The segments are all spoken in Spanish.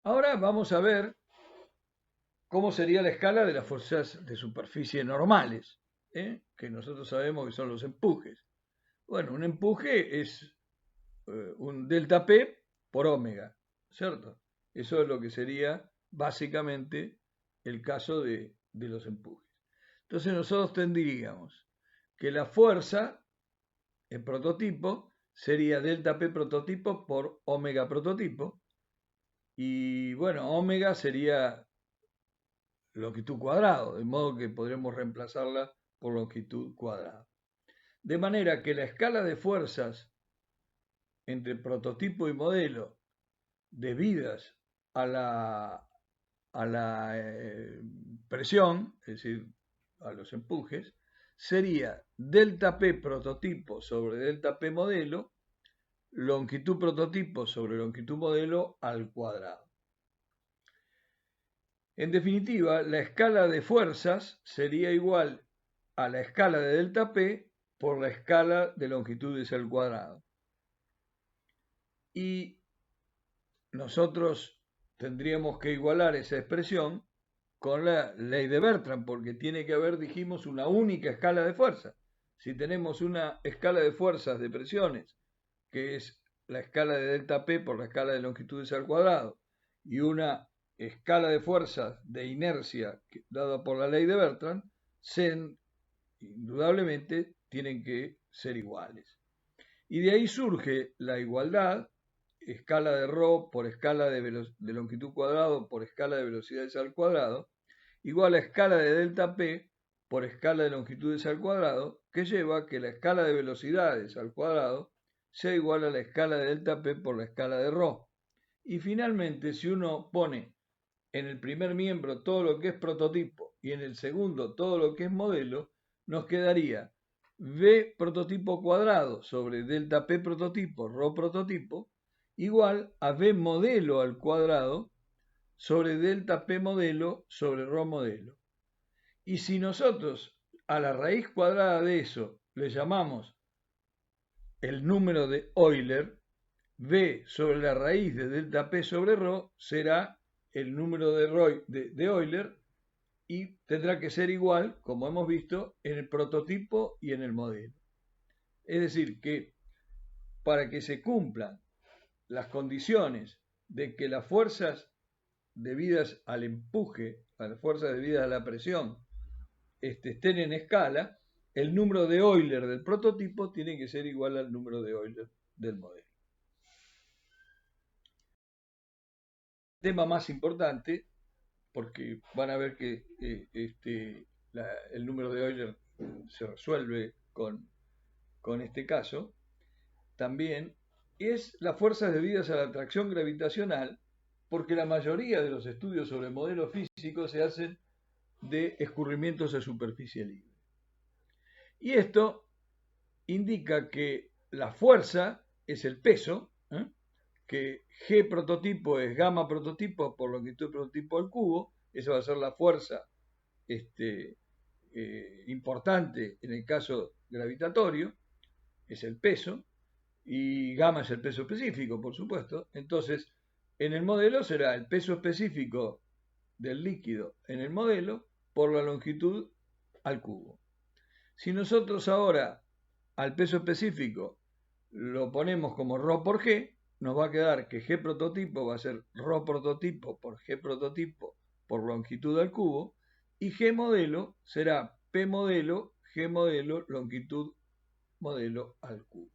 Ahora vamos a ver cómo sería la escala de las fuerzas de superficie normales, que nosotros sabemos que son los empujes. Bueno, un empuje es un delta P por omega, ¿cierto? Eso es lo que sería básicamente el caso de los empujes. Entonces nosotros tendríamos que la fuerza en prototipo sería delta P prototipo por omega prototipo. Y bueno, omega sería longitud cuadrado, de modo que podremos reemplazarla por longitud cuadrada. De manera que la escala de fuerzas entre prototipo y modelo debidas a la presión, es decir, a los empujes, sería delta P prototipo sobre delta P modelo, longitud prototipo sobre longitud modelo al cuadrado. En definitiva, la escala de fuerzas sería igual a la escala de delta P por la escala de longitudes al cuadrado. Y nosotros tendríamos que igualar esa expresión con la ley de Bertrand, porque tiene que haber, dijimos, una única escala de fuerzas. Si tenemos una escala de fuerzas de presiones, que es la escala de delta P por la escala de longitudes al cuadrado, y una escala de fuerzas de inercia dada por la ley de Bertrand, indudablemente tienen que ser iguales. Y de ahí surge la igualdad, escala de ρ por escala de longitud cuadrado por escala de velocidades al cuadrado, igual a escala de delta P por escala de longitudes al cuadrado, que lleva a que la escala de velocidades al cuadrado sea igual a la escala de delta P por la escala de ρ. Y finalmente, si uno pone en el primer miembro todo lo que es prototipo y en el segundo todo lo que es modelo, nos quedaría V prototipo cuadrado sobre delta P prototipo, ρ prototipo, igual a V modelo al cuadrado sobre delta P modelo sobre ρ modelo. Y si nosotros a la raíz cuadrada de eso le llamamos el número de Euler, V sobre la raíz de delta P sobre ρ será el número de Euler y tendrá que ser igual, como hemos visto, en el prototipo y en el modelo. Es decir, que para que se cumplan las condiciones de que las fuerzas debidas al empuje, a las fuerzas debidas a la presión, estén en escala, el número de Euler del prototipo tiene que ser igual al número de Euler del modelo. Tema más importante, porque van a ver que el número de Euler se resuelve con este caso, también es las fuerzas debidas a la atracción gravitacional, porque la mayoría de los estudios sobre modelos físicos se hacen de escurrimientos a superficie libre. Y esto indica que la fuerza es el peso, que G prototipo es gamma prototipo por longitud prototipo al cubo, esa va a ser la fuerza importante en el caso gravitatorio, es el peso, y gamma es el peso específico, por supuesto. Entonces, en el modelo será el peso específico del líquido en el modelo por la longitud al cubo. Si nosotros ahora al peso específico lo ponemos como ρ por G, nos va a quedar que G prototipo va a ser ρ prototipo por G prototipo por longitud al cubo, y G modelo será P modelo, G modelo, longitud modelo al cubo.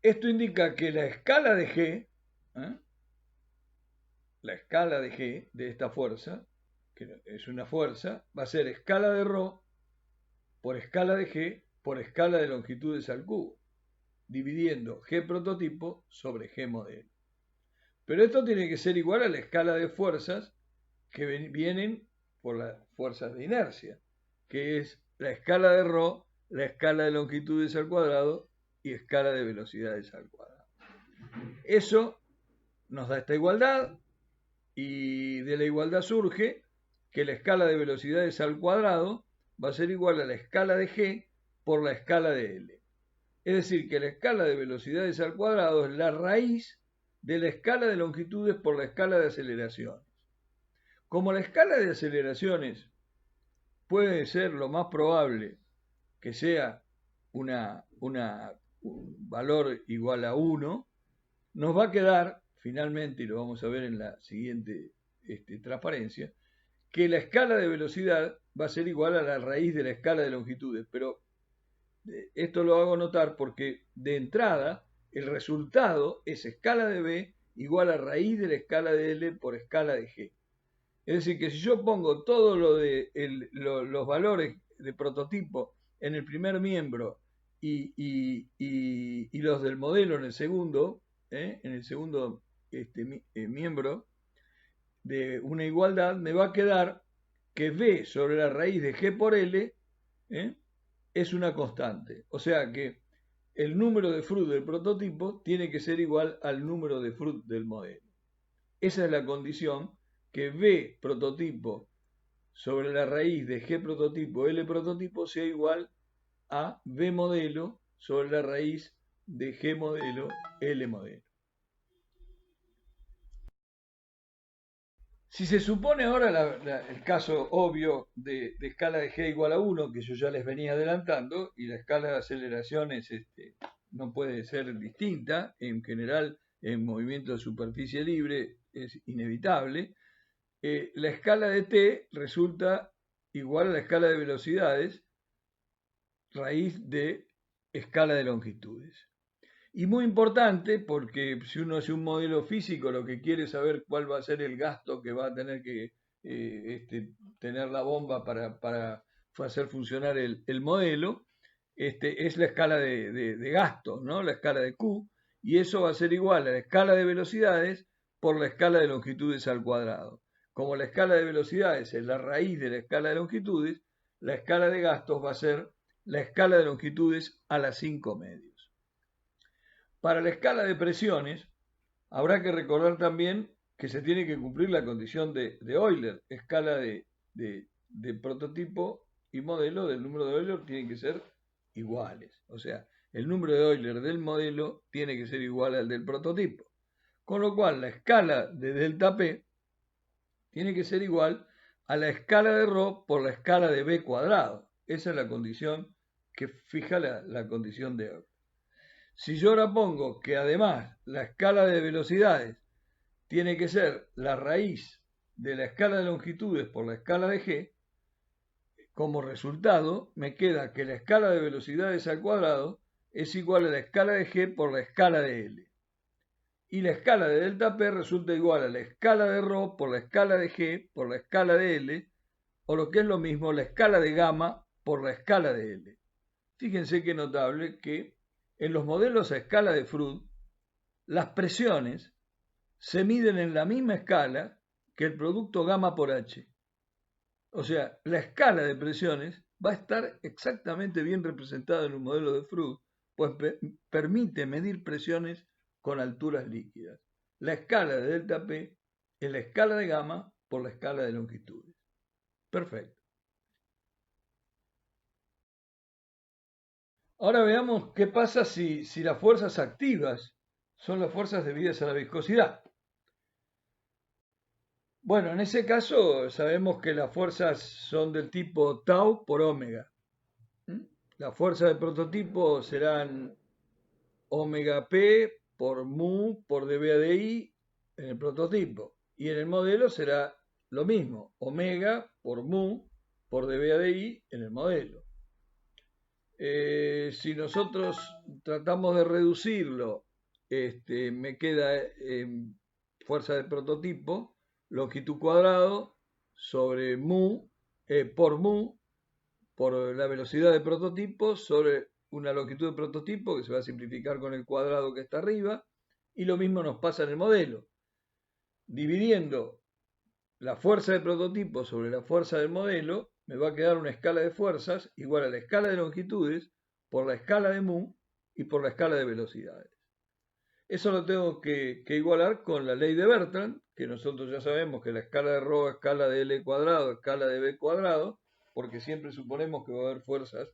Esto indica que la escala de G, la escala de G de esta fuerza, que es una fuerza, va a ser escala de ρ por escala de G por escala de longitudes al cubo, dividiendo G prototipo sobre G modelo. Pero esto tiene que ser igual a la escala de fuerzas que vienen por las fuerzas de inercia, que es la escala de ρ, la escala de longitudes al cuadrado y escala de velocidades al cuadrado. Eso nos da esta igualdad, y de la igualdad surge que la escala de velocidades al cuadrado va a ser igual a la escala de G por la escala de L. Es decir, que la escala de velocidades al cuadrado es la raíz de la escala de longitudes por la escala de aceleraciones. Como la escala de aceleraciones puede ser lo más probable que sea un valor igual a 1, nos va a quedar, finalmente, y lo vamos a ver en la siguiente transparencia, que la escala de velocidad va a ser igual a la raíz de la escala de longitudes. Pero esto lo hago notar porque de entrada el resultado es escala de B igual a raíz de la escala de L por escala de G. Es decir, que si yo pongo todo los valores de prototipo en el primer miembro y los del modelo en el segundo miembro de una igualdad, me va a quedar que B sobre la raíz de G por L es una constante. O sea que el número de Fruit del prototipo tiene que ser igual al número de Fruit del modelo. Esa es la condición, que B prototipo sobre la raíz de G prototipo L prototipo sea igual a B modelo sobre la raíz de G modelo L modelo. Si se supone ahora el caso obvio de escala de G igual a 1, que yo ya les venía adelantando, y la escala de aceleraciones no puede ser distinta, en general en movimiento de superficie libre es inevitable, la escala de t resulta igual a la escala de velocidades raíz de escala de longitudes. Y muy importante porque si uno hace un modelo físico, lo que quiere es saber cuál va a ser el gasto que va a tener que tener la bomba para hacer funcionar el modelo, es la escala de gasto, ¿no? La escala de Q, y eso va a ser igual a la escala de velocidades por la escala de longitudes al cuadrado. Como la escala de velocidades es la raíz de la escala de longitudes, la escala de gastos va a ser la escala de longitudes a las 5 medios. Para la escala de presiones, habrá que recordar también que se tiene que cumplir la condición de Euler. Escala de prototipo y modelo del número de Euler tienen que ser iguales. O sea, el número de Euler del modelo tiene que ser igual al del prototipo. Con lo cual, la escala de delta P tiene que ser igual a la escala de ρ por la escala de B cuadrado. Esa es la condición que fija la condición de Euler. Si yo ahora pongo que además la escala de velocidades tiene que ser la raíz de la escala de longitudes por la escala de G, como resultado me queda que la escala de velocidades al cuadrado es igual a la escala de G por la escala de L. Y la escala de delta P resulta igual a la escala de ρ por la escala de G por la escala de L, o lo que es lo mismo, la escala de gamma por la escala de L. Fíjense qué notable que en los modelos a escala de Fruit, las presiones se miden en la misma escala que el producto gamma por H. O sea, la escala de presiones va a estar exactamente bien representada en un modelo de Fruit, pues permite medir presiones con alturas líquidas. La escala de delta P es la escala de gamma por la escala de longitudes. Perfecto. Ahora veamos qué pasa si las fuerzas activas son las fuerzas debidas a la viscosidad. Bueno, en ese caso sabemos que las fuerzas son del tipo tau por omega. Las fuerzas de prototipo serán omega p por mu por dBADI en el prototipo. Y en el modelo será lo mismo, omega por mu por dBADI en el modelo. Si nosotros tratamos de reducirlo, me queda fuerza de prototipo, longitud cuadrado sobre mu, por la velocidad de prototipo sobre una longitud de prototipo que se va a simplificar con el cuadrado que está arriba, y lo mismo nos pasa en el modelo. Dividiendo la fuerza de prototipo sobre la fuerza del modelo, me va a quedar una escala de fuerzas igual a la escala de longitudes por la escala de mu y por la escala de velocidades. Eso lo tengo que igualar con la ley de Bertrand, que nosotros ya sabemos que la escala de ρ es escala de L cuadrado, escala de B cuadrado, porque siempre suponemos que va a haber fuerzas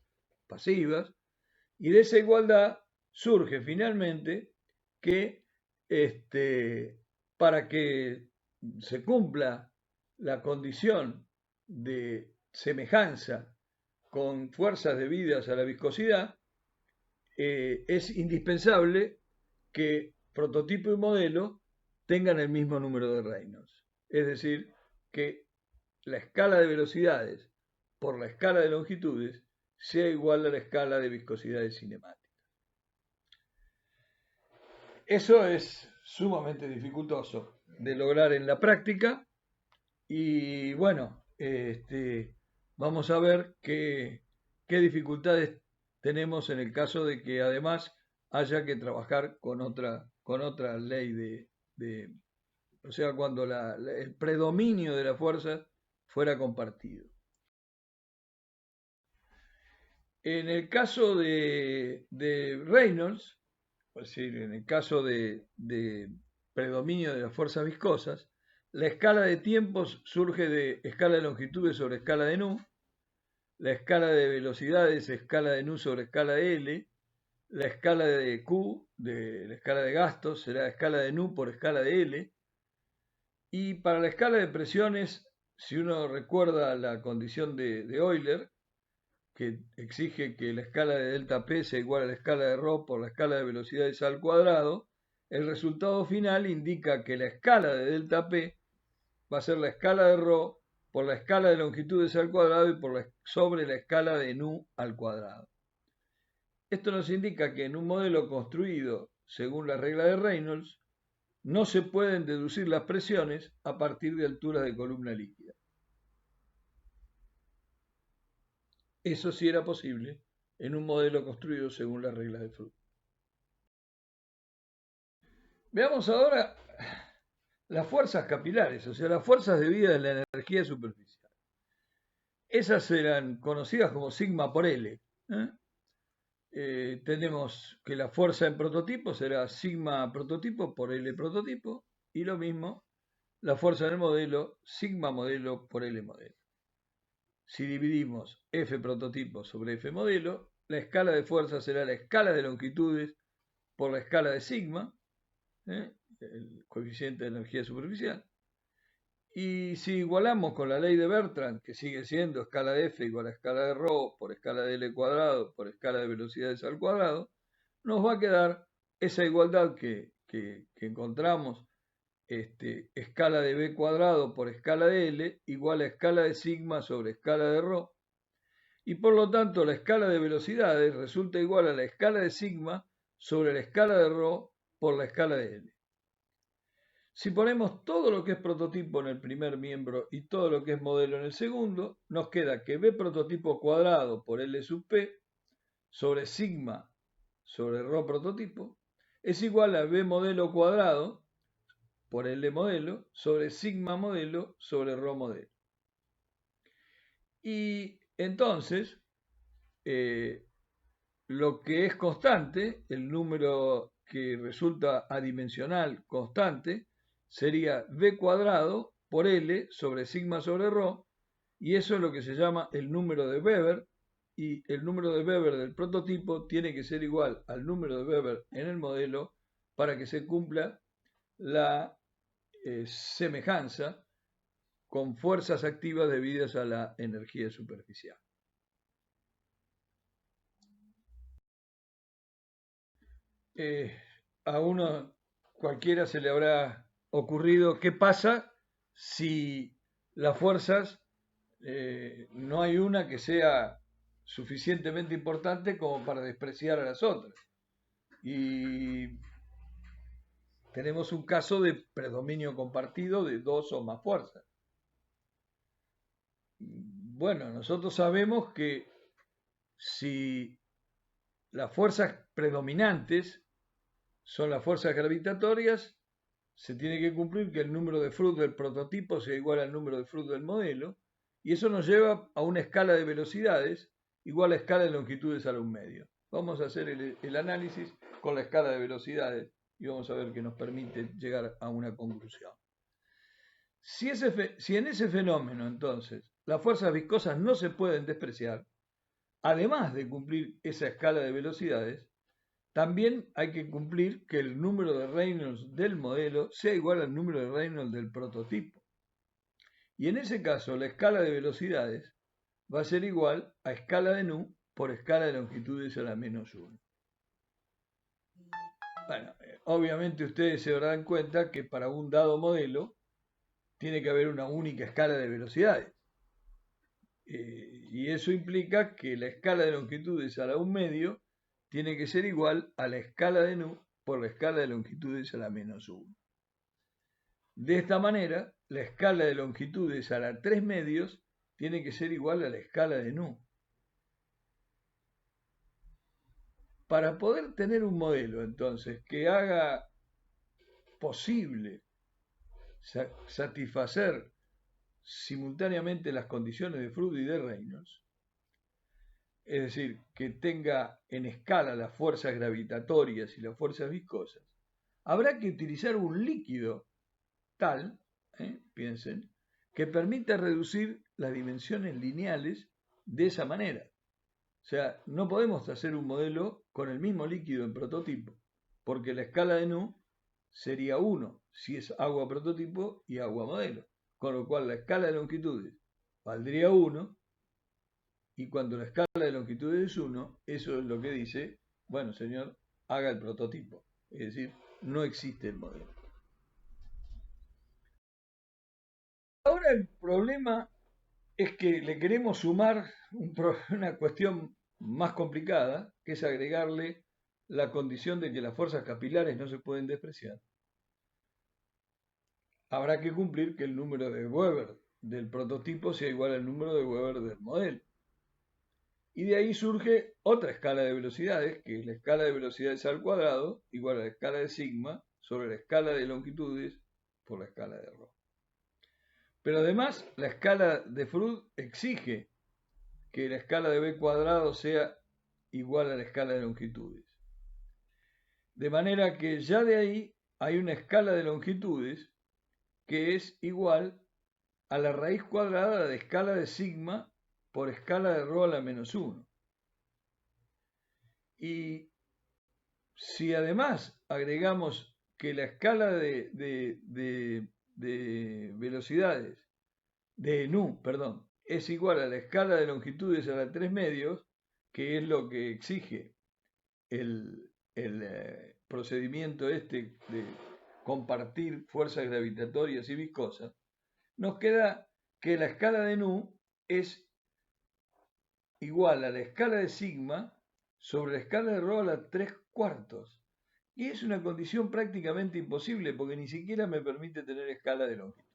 pasivas, y de esa igualdad surge finalmente que para que se cumpla la condición de semejanza con fuerzas debidas a la viscosidad, es indispensable que prototipo y modelo tengan el mismo número de Reynolds. Es decir, que la escala de velocidades por la escala de longitudes sea igual a la escala de viscosidades cinemáticas. Eso es sumamente dificultoso de lograr en la práctica y bueno, vamos a ver qué dificultades tenemos en el caso de que además haya que trabajar con otra ley o sea, cuando el predominio de la fuerza fuera compartido. En el caso de Reynolds, es decir, en el caso de predominio de las fuerzas viscosas, la escala de tiempos surge de escala de longitudes sobre escala de nu, la escala de velocidades escala de nu sobre escala de L, la escala de Q, de la escala de gastos, será escala de nu por escala de L, y para la escala de presiones, si uno recuerda la condición de Euler, que exige que la escala de delta P sea igual a la escala de ρ por la escala de velocidades al cuadrado, el resultado final indica que la escala de delta P va a ser la escala de ρ por la escala de longitudes al cuadrado y sobre la escala de nu al cuadrado. Esto nos indica que en un modelo construido según la regla de Reynolds, no se pueden deducir las presiones a partir de alturas de columna líquida. Eso sí era posible en un modelo construido según las reglas de Froude. Veamos ahora las fuerzas capilares, o sea, las fuerzas debidas a la energía superficial. Esas eran conocidas como sigma por L. Tenemos que la fuerza en prototipo será sigma prototipo por L prototipo, y lo mismo la fuerza en el modelo, sigma modelo por L modelo. Si dividimos F prototipo sobre F modelo, la escala de fuerza será la escala de longitudes por la escala de sigma, el coeficiente de energía superficial. Y si igualamos con la ley de Bertrand, que sigue siendo escala de F igual a escala de ρ por escala de L cuadrado por escala de velocidades al cuadrado, nos va a quedar esa igualdad que encontramos, escala de B cuadrado por escala de L igual a escala de sigma sobre escala de ρ. Y por lo tanto la escala de velocidades resulta igual a la escala de sigma sobre la escala de ρ por la escala de L. Si ponemos todo lo que es prototipo en el primer miembro y todo lo que es modelo en el segundo, nos queda que B prototipo cuadrado por L sub P sobre sigma sobre ρ prototipo es igual a B modelo cuadrado por L modelo sobre sigma modelo sobre ρ modelo. Y entonces, lo que es constante, el número que resulta adimensional constante, sería B cuadrado por L sobre sigma sobre ρ, y eso es lo que se llama el número de Weber, y el número de Weber del prototipo tiene que ser igual al número de Weber en el modelo para que se cumpla la semejanza con fuerzas activas debidas a la energía superficial. A uno cualquiera se le habrá ocurrido qué pasa si las fuerzas no hay una que sea suficientemente importante como para despreciar a las otras. Y tenemos un caso de predominio compartido de dos o más fuerzas. Bueno, nosotros sabemos que si las fuerzas predominantes son las fuerzas gravitatorias, se tiene que cumplir que el número de Froude del prototipo sea igual al número de Froude del modelo, y eso nos lleva a una escala de velocidades igual a escala de longitudes a la 1/2. Vamos a hacer el análisis con la escala de velocidades y vamos a ver qué nos permite llegar a una conclusión. Si en ese fenómeno, entonces, las fuerzas viscosas no se pueden despreciar, además de cumplir esa escala de velocidades, También hay que cumplir que el número de Reynolds del modelo sea igual al número de Reynolds del prototipo. Y en ese caso, la escala de velocidades va a ser igual a escala de nu por escala de longitudes a la menos 1. Bueno, obviamente ustedes se darán cuenta que para un dado modelo tiene que haber una única escala de velocidades. Y eso implica que la escala de longitudes a la 1/2 tiene que ser igual a la escala de nu por la escala de longitudes a la menos 1. De esta manera, la escala de longitudes a la 3/2 tiene que ser igual a la escala de nu. Para poder tener un modelo, entonces, que haga posible satisfacer simultáneamente las condiciones de Freud y de Reynolds, es decir, que tenga en escala las fuerzas gravitatorias y las fuerzas viscosas, habrá que utilizar un líquido tal, piensen, que permita reducir las dimensiones lineales de esa manera. O sea, no podemos hacer un modelo con el mismo líquido en prototipo, porque la escala de nu sería 1 si es agua prototipo y agua modelo, con lo cual la escala de longitudes valdría 1, y cuando la escala de longitudes es 1, eso es lo que dice, bueno señor, haga el prototipo, es decir, no existe el modelo. Ahora el problema es que le queremos sumar una cuestión más complicada, que es agregarle la condición de que las fuerzas capilares no se pueden despreciar. Habrá que cumplir que el número de Weber del prototipo sea igual al número de Weber del modelo. Y de ahí surge otra escala de velocidades, que es la escala de velocidades al cuadrado, igual a la escala de sigma sobre la escala de longitudes por la escala de Rho. Pero además, la escala de Freud exige que la escala de b cuadrado sea igual a la escala de longitudes. De manera que ya de ahí hay una escala de longitudes que es igual a la raíz cuadrada de escala de sigma por escala de Rho a la menos 1. Y si además agregamos que la escala de velocidades, de nu, perdón, es igual a la escala de longitudes a la 3/2, que es lo que exige el procedimiento este de compartir fuerzas gravitatorias y viscosas, nos queda que la escala de nu es igual a la escala de sigma sobre la escala de Rho a la 3/4. Y es una condición prácticamente imposible porque ni siquiera me permite tener escala de longitud.